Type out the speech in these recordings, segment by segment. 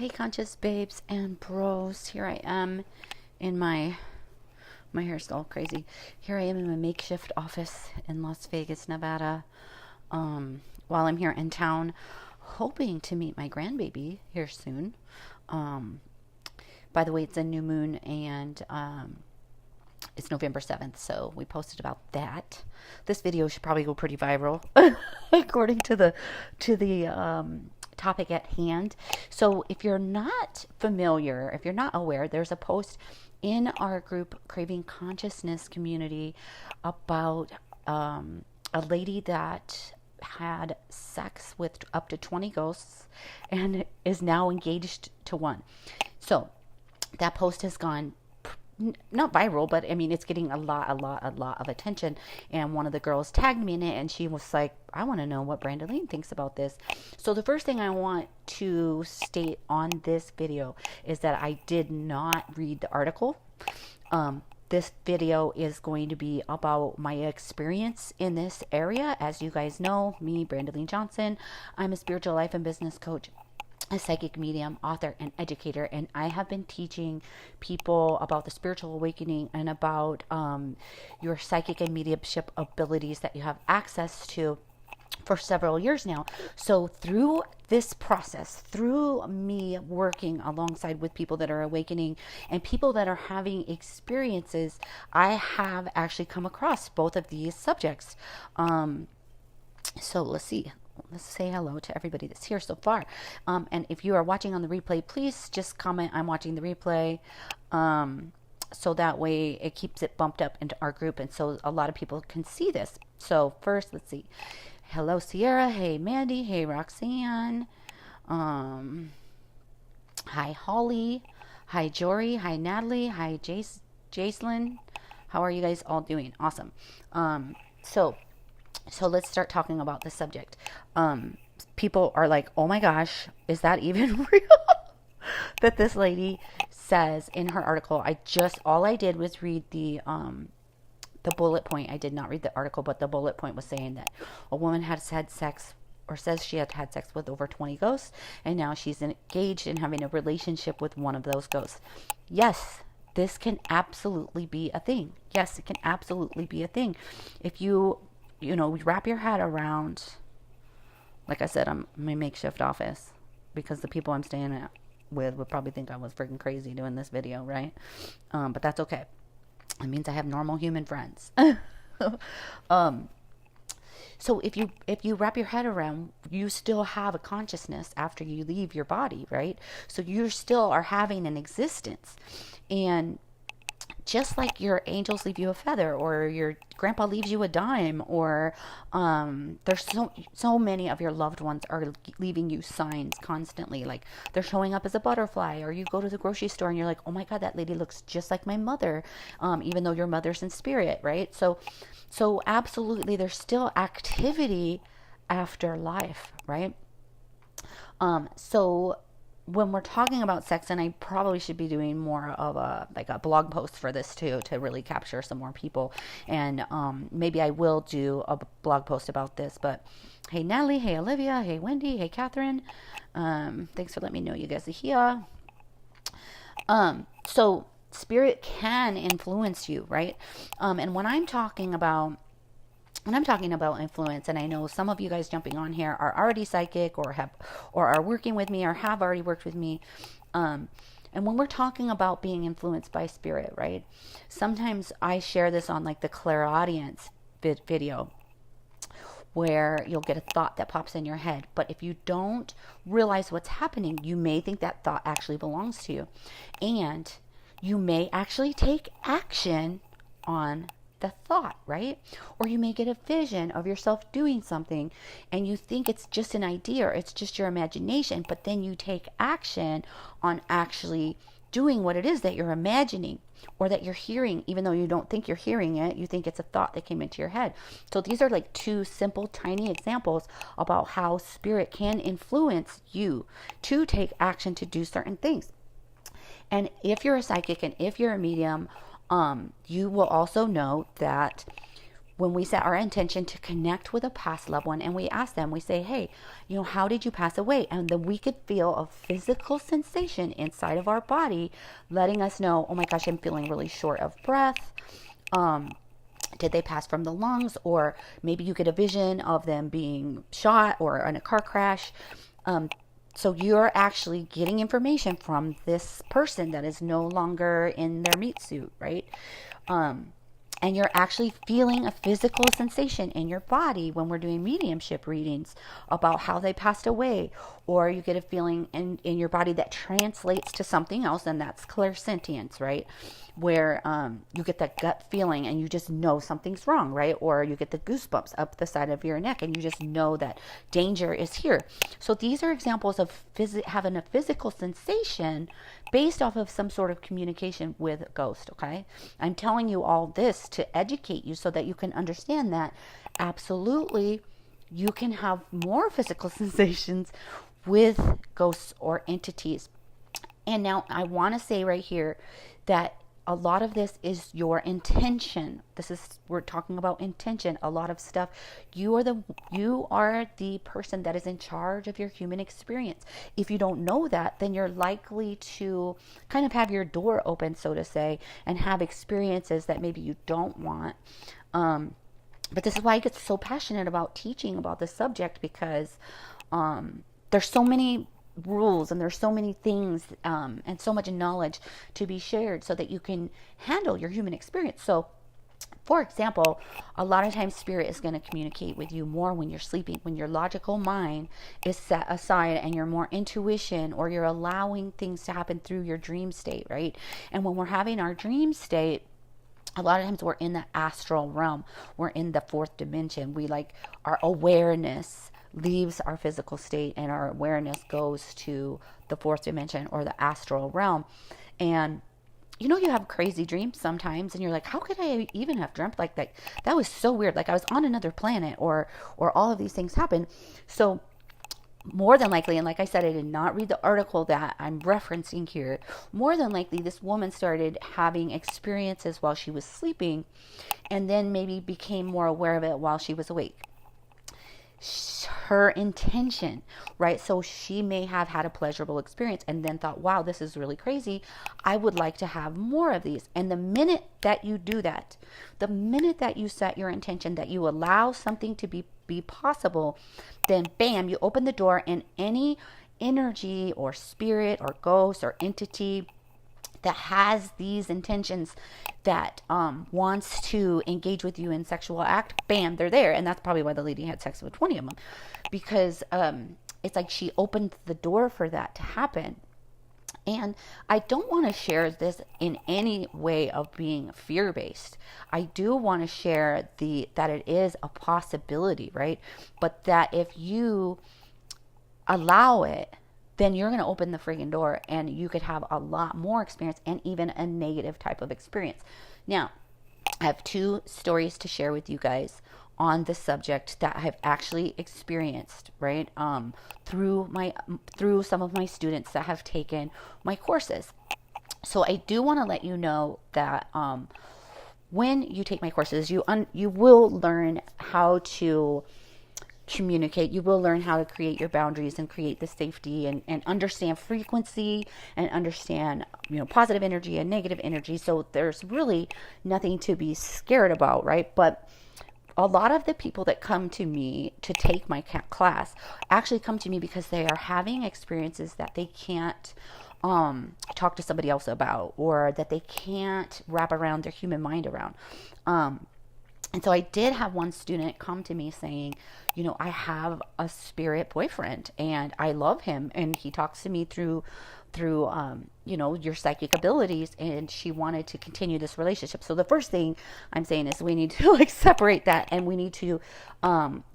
Hey, conscious babes and bros. Here I am in my hair's all crazy. Here I am in my makeshift office in Las Vegas, Nevada. While I'm here in town, hoping to meet my grandbaby here soon. Um, by the way, it's a new moon and it's November 7th, so we posted about that. This video should probably go pretty viral, according to the topic at hand. So if you're not familiar, if you're not aware, there's a post in our group Craving Consciousness community about a lady that had sex with up to 20 ghosts and is now engaged to one. So that post has gone not viral, but I mean, it's getting a lot of attention. And one of the girls tagged me in it, and she was like, I want to know what Brandeline thinks about this. So the first thing I want to state on this video is that I did not read the article. This video is going to be about my experience in this area. As you guys know, me, Brandeline Johnson, I'm a spiritual life and business coach, a psychic medium, author, and educator, and I have been teaching people about the spiritual awakening and about your psychic and mediumship abilities that you have access to for several years now. So through this process, through me working alongside with people that are awakening and people that are having experiences, I have actually come across both of these subjects. So let's see. Let's say hello to everybody that's here so far. And if you are watching on the replay, please just comment, I'm watching the replay. So that way it keeps it bumped up into our group. And so a lot of people can see this. So first, let's see. Hello, Sierra. Hey, Mandy. Hey, Roxanne. Hi, Holly. Hi, Jory. Hi, Natalie. Hi, Jacelyn. How are you guys all doing? Awesome. So let's start talking about the subject. People are like, oh my gosh, is that even real? That this lady says in her article. All I did was read the bullet point. I did not read the article, but the bullet point was saying that a woman has had sex, or says she had had sex with over 20 ghosts, and now she's engaged in having a relationship with one of those ghosts. Yes, this can absolutely be a thing. Yes, it can absolutely be a thing. If you wrap your head around, like I said, I'm in my makeshift office because the people I'm staying at with would probably think I was freaking crazy doing this video, right? But that's okay. It means I have normal human friends. So if you wrap your head around, you still have a consciousness after you leave your body, right? So you still are having an existence. And just like your angels leave you a feather, or your grandpa leaves you a dime, or there's so many of your loved ones are leaving you signs constantly, like they're showing up as a butterfly, or you go to the grocery store and you're like, oh my god, that lady looks just like my mother, even though your mother's in spirit, right? So absolutely, there's still activity after life, right? So when we're talking about sex, and I probably should be doing more of a blog post for this too, to really capture some more people, and maybe I will do a blog post about this. But hey, Natalie, hey, Olivia, hey, Wendy, hey, Catherine, thanks for letting me know you guys are here. So spirit can influence you, right? And when I'm talking about influence, and I know some of you guys jumping on here are already psychic, or are working with me, or have already worked with me. And when we're talking about being influenced by spirit, right? Sometimes I share this on like the clairaudience video, where you'll get a thought that pops in your head. But if you don't realize what's happening, you may think that thought actually belongs to you. And you may actually take action on the thought, right? Or you may get a vision of yourself doing something and you think it's just an idea, or it's just your imagination, but then you take action on actually doing what it is that you're imagining, or that you're hearing, even though you don't think you're hearing it. You think it's a thought that came into your head. So these are like two simple, tiny examples about how spirit can influence you to take action to do certain things. And if you're a psychic and if you're a medium, you will also know that when we set our intention to connect with a past loved one and we ask them, we say, hey, how did you pass away? And then we could feel a physical sensation inside of our body letting us know, oh my gosh, I'm feeling really short of breath. Did they pass from the lungs? Or maybe you get a vision of them being shot or in a car crash. So you're actually getting information from this person that is no longer in their meat suit, right? And you're actually feeling a physical sensation in your body when we're doing mediumship readings about how they passed away. Or you get a feeling in your body that translates to something else, and that's clairsentience, right? Where you get that gut feeling and you just know something's wrong, right? Or you get the goosebumps up the side of your neck and you just know that danger is here. So these are examples of having a physical sensation based off of some sort of communication with a ghost, okay? I'm telling you all this to educate you so that you can understand that absolutely you can have more physical sensations with ghosts or entities. And now I want to say right here that a lot of this is your intention. We're talking about intention. A lot of stuff. You are the person that is in charge of your human experience. If you don't know that, then you're likely to kind of have your door open, so to say, and have experiences that maybe you don't want. But this is why I get so passionate about teaching about this subject, because there's so many rules and there's so many things and so much knowledge to be shared so that you can handle your human experience. So for example, a lot of times spirit is going to communicate with you more when you're sleeping, when your logical mind is set aside and you're more intuition, or you're allowing things to happen through your dream state, right? And when we're having our dream state, a lot of times we're in the astral realm. We're in the fourth dimension. Our awareness leaves our physical state and our awareness goes to the fourth dimension or the astral realm. And you have crazy dreams sometimes and you're like, how could I even have dreamt like that? That was so weird. Like I was on another planet, or all of these things happen. So more than likely, and like I said, I did not read the article that I'm referencing here. More than likely, this woman started having experiences while she was sleeping and then maybe became more aware of it while she was awake. Her intention, right? So she may have had a pleasurable experience and then thought, wow, this is really crazy. I would like to have more of these. And the minute that you do that, the minute that you set your intention, that you allow something to be possible, then bam, you open the door, and any energy or spirit or ghost or entity that has these intentions, that wants to engage with you in sexual act, bam, they're there. And that's probably why the lady had sex with 20 of them, because it's like she opened the door for that to happen. And I don't want to share this in any way of being fear-based. I do want to share that it is a possibility, right? But that if you allow it, then you're going to open the freaking door and you could have a lot more experience, and even a negative type of experience. Now, I have 2 stories to share with you guys on the subject that I've actually experienced, right? Through some of my students that have taken my courses. So I do want to let you know that when you take my courses, you will learn how to communicate. You will learn how to create your boundaries and create the safety, and understand frequency, and understand positive energy and negative energy. So there's really nothing to be scared about, right? But a lot of the people that come to me to take my class actually come to me because they are having experiences that they can't talk to somebody else about, or that they can't wrap around their human mind around. And so I did have one student come to me saying, I have a spirit boyfriend and I love him, and he talks to me through your psychic abilities, and she wanted to continue this relationship. So the first thing I'm saying is we need to separate that, and we need to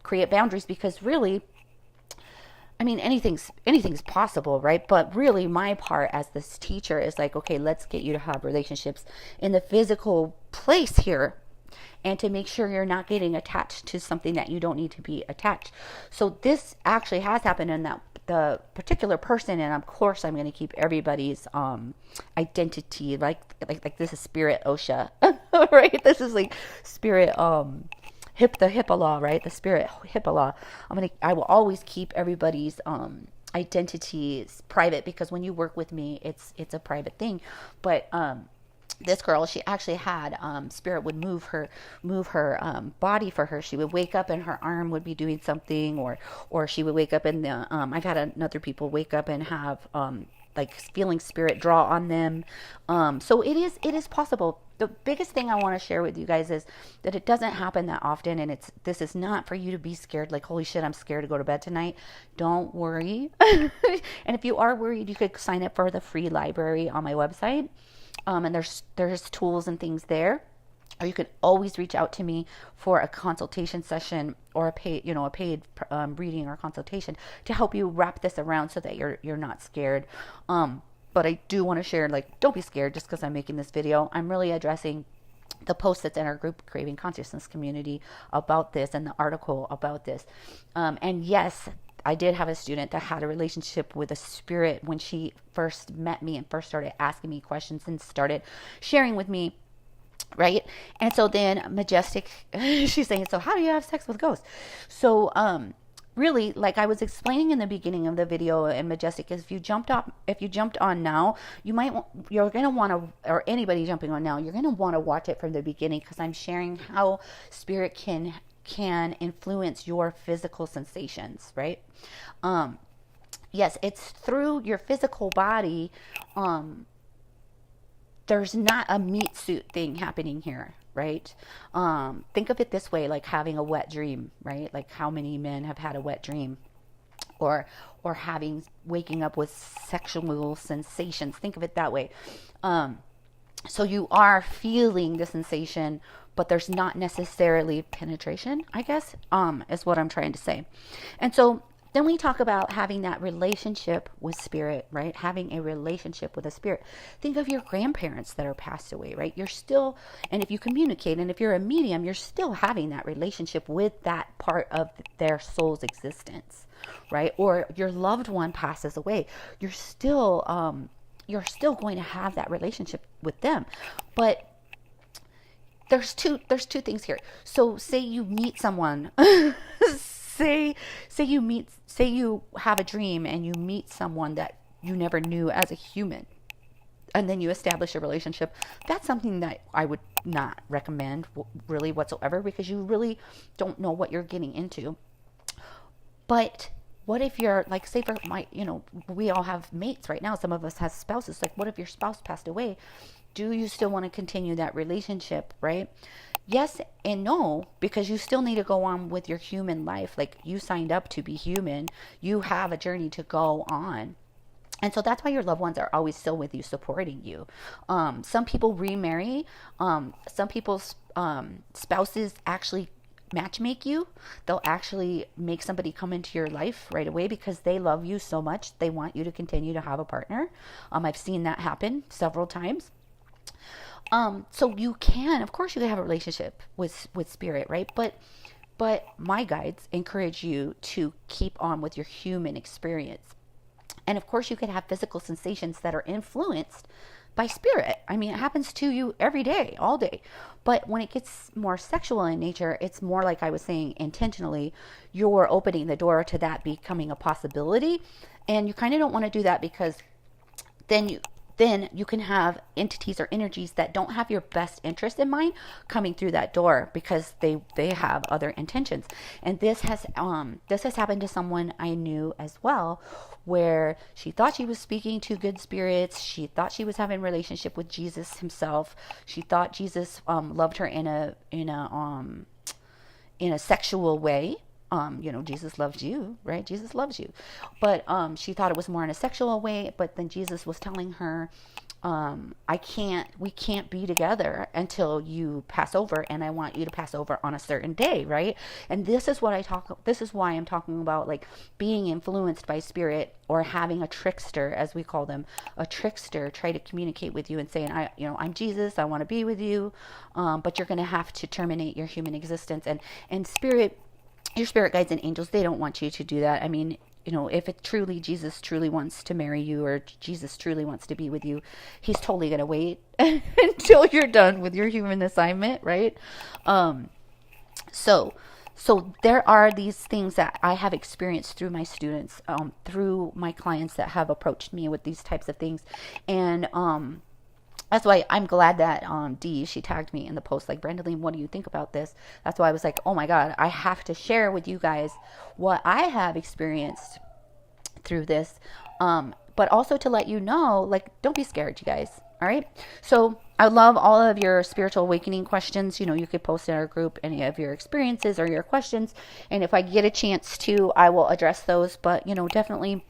create boundaries, because really, I mean, anything's possible, right? But really my part as this teacher is like, okay, let's get you to have relationships in the physical place here, and to make sure you're not getting attached to something that you don't need to be attached. So this actually has happened in that the particular person, and of course I'm going to keep everybody's identity, like this is Spirit Osha, right? This is like Spirit the HIPAA law, right? The spirit HIPAA law. I will always keep everybody's identities private, because when you work with me, it's a private thing. But this girl, she actually had spirit would move her body for her. She would wake up and her arm would be doing something, or she would wake up and the I've had another people wake up and have like feeling spirit draw on them. So it is possible. The biggest thing I want to share with you guys is that it doesn't happen that often, and this is not for you to be scared, like, holy shit, I'm scared to go to bed tonight. Don't worry. And if you are worried, you could sign up for the free library on my website. And there's tools and things there. Or you can always reach out to me for a consultation session, or a paid reading or consultation to help you wrap this around so that you're not scared. But I do want to share, like, don't be scared just because I'm making this video. I'm really addressing the post that's in our group Craving Consciousness community about this, and the article about this. And yes, I did have a student that had a relationship with a spirit when she first met me and first started asking me questions and started sharing with me, right? And so then Majestic, she's saying, so how do you have sex with ghosts? So really, like I was explaining in the beginning of the video, and Majestic, is if you jumped on now, you're gonna want to, or anybody jumping on now, you're gonna want to watch it from the beginning, because I'm sharing how spirit can influence your physical sensations, right? Yes, it's through your physical body. There's not a meat suit thing happening here, right? Think of it this way, like having a wet dream, right? Like, how many men have had a wet dream? Or waking up with sexual sensations. Think of it that way. So you are feeling the sensation, but there's not necessarily penetration, I guess, is what I'm trying to say. And so then we talk about having that relationship with spirit, right? Having a relationship with a spirit. Think of your grandparents that are passed away, right? You're still, and if you communicate, and if you're a medium, you're still having that relationship with that part of their soul's existence, right? Or your loved one passes away. You're still going to have that relationship with them. But there's two things here. So say you meet someone, say you have a dream and you meet someone that you never knew as a human, and then you establish a relationship. That's something that I would not recommend really whatsoever, because you really don't know what you're getting into. But what if you're, like, say for my, we all have mates right now. Some of us have spouses. Like, what if your spouse passed away? Do you still want to continue that relationship, right? Yes and no, because you still need to go on with your human life. Like, you signed up to be human. You have a journey to go on. And so that's why your loved ones are always still with you, supporting you. Some people remarry. Some people's spouses actually matchmake you. They'll actually make somebody come into your life right away because they love you so much. They want you to continue to have a partner. I've seen that happen several times. So you can, of course, you can have a relationship with spirit, right? But my guides encourage you to keep on with your human experience. And of course, you could have physical sensations that are influenced by spirit. I mean, it happens to you every day, all day. But when it gets more sexual in nature, it's more, like I was saying, intentionally, you're opening the door to that becoming a possibility. And you kind of don't want to do that, because then you can have entities or energies that don't have your best interest in mind coming through that door, because they have other intentions. And this has happened to someone I knew as well, where she thought she was speaking to good spirits. She thought she was having a relationship with Jesus himself. She thought Jesus loved her in a sexual way. Jesus loves you, right? Jesus loves you. But she thought it was more in a sexual way. But then Jesus was telling her, we can't be together until you pass over, and I want you to pass over on a certain day, right? And this is why I'm talking about, like, being influenced by spirit, or having a trickster, as we call them, a trickster, try to communicate with you and saying, I'm Jesus, I want to be with you, but you're going to have to terminate your human existence. And spirit, your spirit guides and angels, they don't want you to do that. I mean, if Jesus truly wants to marry you, or Jesus truly wants to be with you, he's totally going to wait until you're done with your human assignment, right? So, so there are these things that I have experienced through my students, through my clients that have approached me with these types of things, and that's why I'm glad that Dee, she tagged me in the post like, Brandaline, what do you think about this? That's why I was like, oh my God, I have to share with you guys what I have experienced through this, but also to let you know, like, don't be scared, you guys. All right. So I love all of your spiritual awakening questions. You know, you could post in our group any of your experiences or your questions. And if I get a chance to, I will address those. But, you know, definitely,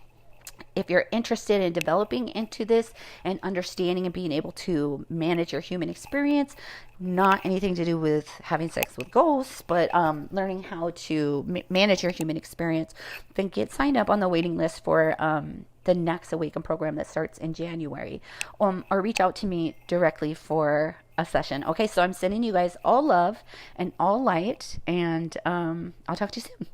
if you're interested in developing into this and understanding and being able to manage your human experience, not anything to do with having sex with ghosts, but learning how to manage your human experience, then get signed up on the waiting list for the next Awaken program that starts in January, or reach out to me directly for a session. Okay, so I'm sending you guys all love and all light, and I'll talk to you soon.